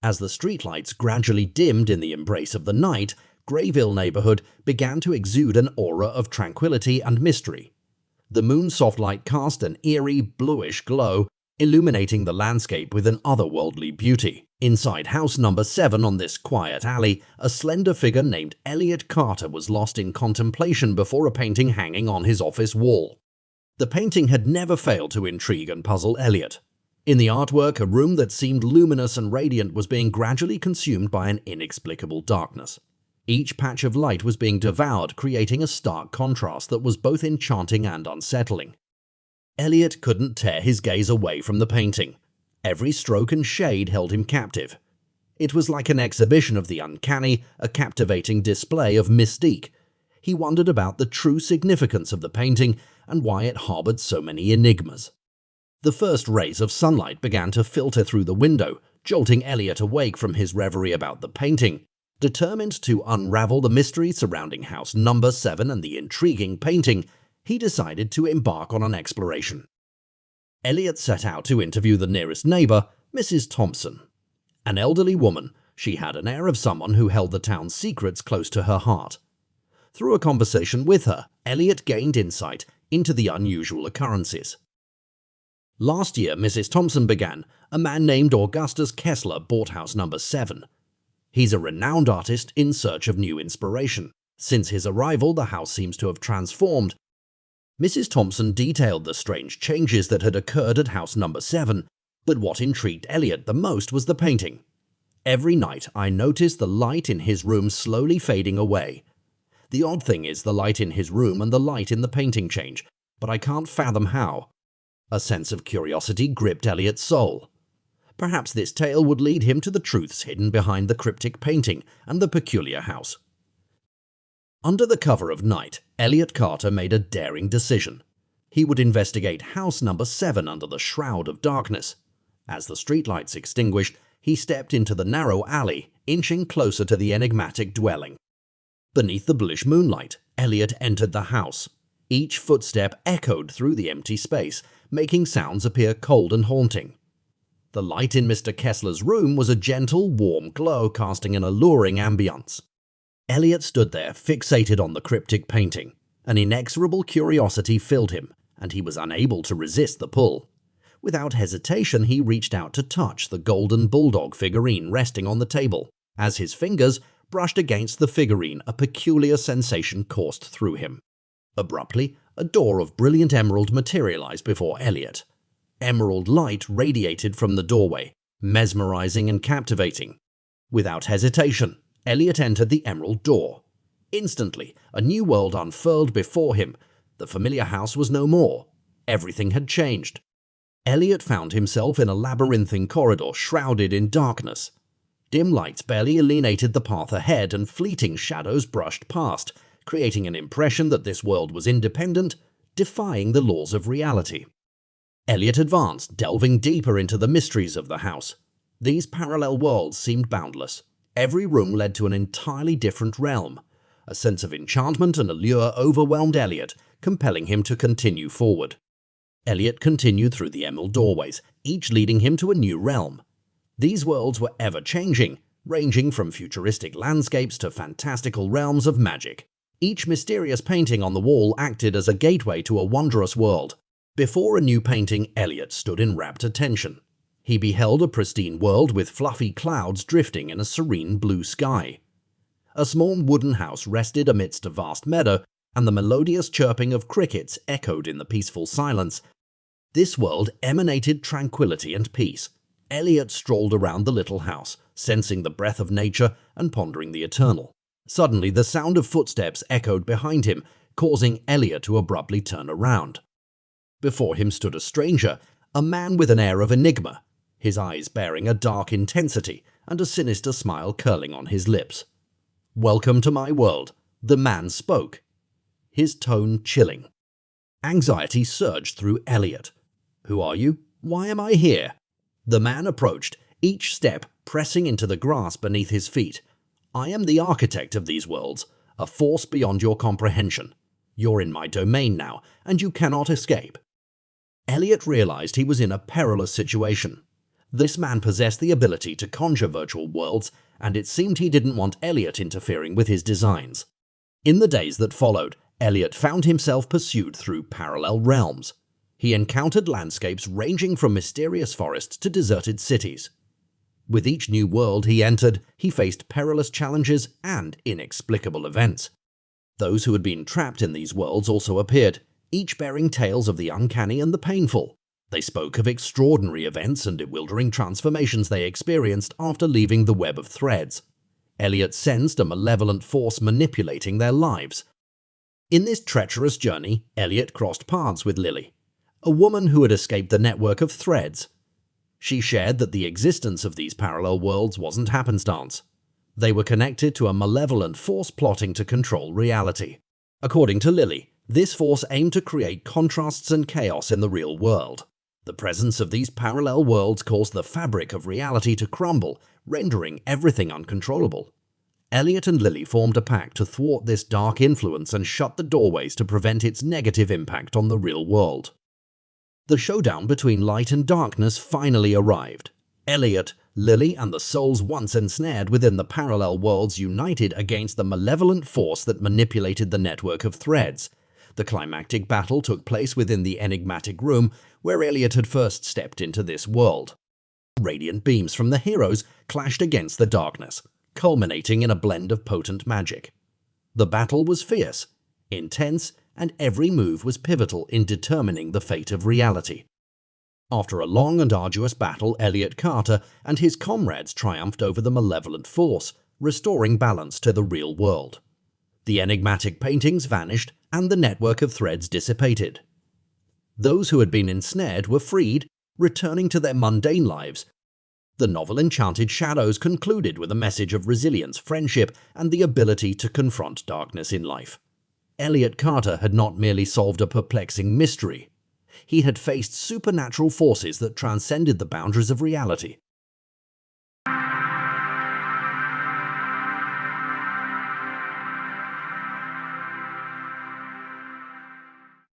As the streetlights gradually dimmed in the embrace of the night, Grayville neighborhood began to exude an aura of tranquility and mystery. The moon's soft light cast an eerie, bluish glow, illuminating the landscape with an otherworldly beauty. Inside house number 7 on this quiet alley, a slender figure named Elliot Carter was lost in contemplation before a painting hanging on his office wall. The painting had never failed to intrigue and puzzle Elliot. In the artwork, a room that seemed luminous and radiant was being gradually consumed by an inexplicable darkness. Each patch of light was being devoured, creating a stark contrast that was both enchanting and unsettling. Elliot couldn't tear his gaze away from the painting. Every stroke and shade held him captive. It was like an exhibition of the uncanny, a captivating display of mystique. He wondered about the true significance of the painting and why it harbored so many enigmas. The first rays of sunlight began to filter through the window, jolting Elliot awake from his reverie about the painting. Determined to unravel the mystery surrounding house number 7 and the intriguing painting, he decided to embark on an exploration. Elliot set out to interview the nearest neighbor, Mrs. Thompson. An elderly woman, she had an air of someone who held the town's secrets close to her heart. Through a conversation with her, Elliot gained insight into the unusual occurrences. Last year, Mrs. Thompson began, a man named Augustus Kessler bought house number 7. He's a renowned artist in search of new inspiration. Since his arrival, the house seems to have transformed. Mrs. Thompson detailed the strange changes that had occurred at house number 7, but what intrigued Elliot the most was the painting. Every night I noticed the light in his room slowly fading away. The odd thing is the light in his room and the light in the painting change, but I can't fathom how. A sense of curiosity gripped Elliot's soul. Perhaps this tale would lead him to the truths hidden behind the cryptic painting and the peculiar house. Under the cover of night, Elliot Carter made a daring decision. He would investigate house number 7 under the shroud of darkness. As the streetlights extinguished, he stepped into the narrow alley, inching closer to the enigmatic dwelling. Beneath the bluish moonlight, Elliot entered the house. Each footstep echoed through the empty space, making sounds appear cold and haunting. The light in Mr. Kessler's room was a gentle, warm glow casting an alluring ambience. Elliot stood there, fixated on the cryptic painting. An inexorable curiosity filled him, and he was unable to resist the pull. Without hesitation, he reached out to touch the golden bulldog figurine resting on the table. As his fingers brushed against the figurine, a peculiar sensation coursed through him. Abruptly, a door of brilliant emerald materialized before Elliot. Emerald light radiated from the doorway, mesmerizing and captivating. Without hesitation, Elliot entered the emerald door. Instantly, a new world unfurled before him. The familiar house was no more. Everything had changed. Elliot found himself in a labyrinthine corridor shrouded in darkness. Dim lights barely illuminated the path ahead, and fleeting shadows brushed past, creating an impression that this world was independent, defying the laws of reality. Elliot advanced, delving deeper into the mysteries of the house. These parallel worlds seemed boundless. Every room led to an entirely different realm. A sense of enchantment and allure overwhelmed Elliot, compelling him to continue forward. Elliot continued through the emerald doorways, each leading him to a new realm. These worlds were ever-changing, ranging from futuristic landscapes to fantastical realms of magic. Each mysterious painting on the wall acted as a gateway to a wondrous world. Before a new painting, Elliot stood in rapt attention. He beheld a pristine world with fluffy clouds drifting in a serene blue sky. A small wooden house rested amidst a vast meadow, and the melodious chirping of crickets echoed in the peaceful silence. This world emanated tranquility and peace. Elliot strolled around the little house, sensing the breath of nature and pondering the eternal. Suddenly, the sound of footsteps echoed behind him, causing Elliot to abruptly turn around. Before him stood a stranger, a man with an air of enigma, his eyes bearing a dark intensity and a sinister smile curling on his lips. "Welcome to my world," the man spoke, his tone chilling. Anxiety surged through Elliot. "Who are you? Why am I here?" The man approached, each step pressing into the grass beneath his feet. "I am the architect of these worlds, a force beyond your comprehension. You're in my domain now, and you cannot escape." Elliot realized he was in a perilous situation. This man possessed the ability to conjure virtual worlds, and it seemed he didn't want Elliot interfering with his designs. In the days that followed, Elliot found himself pursued through parallel realms. He encountered landscapes ranging from mysterious forests to deserted cities. With each new world he entered, he faced perilous challenges and inexplicable events. Those who had been trapped in these worlds also appeared, each bearing tales of the uncanny and the painful. They spoke of extraordinary events and bewildering transformations they experienced after leaving the web of threads. Elliot sensed a malevolent force manipulating their lives. In this treacherous journey, Elliot crossed paths with Lily, a woman who had escaped the network of threads. She shared that the existence of these parallel worlds wasn't happenstance. They were connected to a malevolent force plotting to control reality. According to Lily, this force aimed to create contrasts and chaos in the real world. The presence of these parallel worlds caused the fabric of reality to crumble, rendering everything uncontrollable. Elliot and Lily formed a pact to thwart this dark influence and shut the doorways to prevent its negative impact on the real world. The showdown between light and darkness finally arrived. Elliot, Lily, and the souls once ensnared within the parallel worlds united against the malevolent force that manipulated the network of threads. The climactic battle took place within the enigmatic room where Elliot had first stepped into this world. Radiant beams from the heroes clashed against the darkness, culminating in a blend of potent magic. The battle was fierce, intense, and every move was pivotal in determining the fate of reality. After a long and arduous battle, Elliot Carter and his comrades triumphed over the malevolent force, restoring balance to the real world. The enigmatic paintings vanished, and the network of threads dissipated. Those who had been ensnared were freed, returning to their mundane lives. The novel Enchanted Shadows concluded with a message of resilience, friendship, and the ability to confront darkness in life. Elliot Carter had not merely solved a perplexing mystery. He had faced supernatural forces that transcended the boundaries of reality.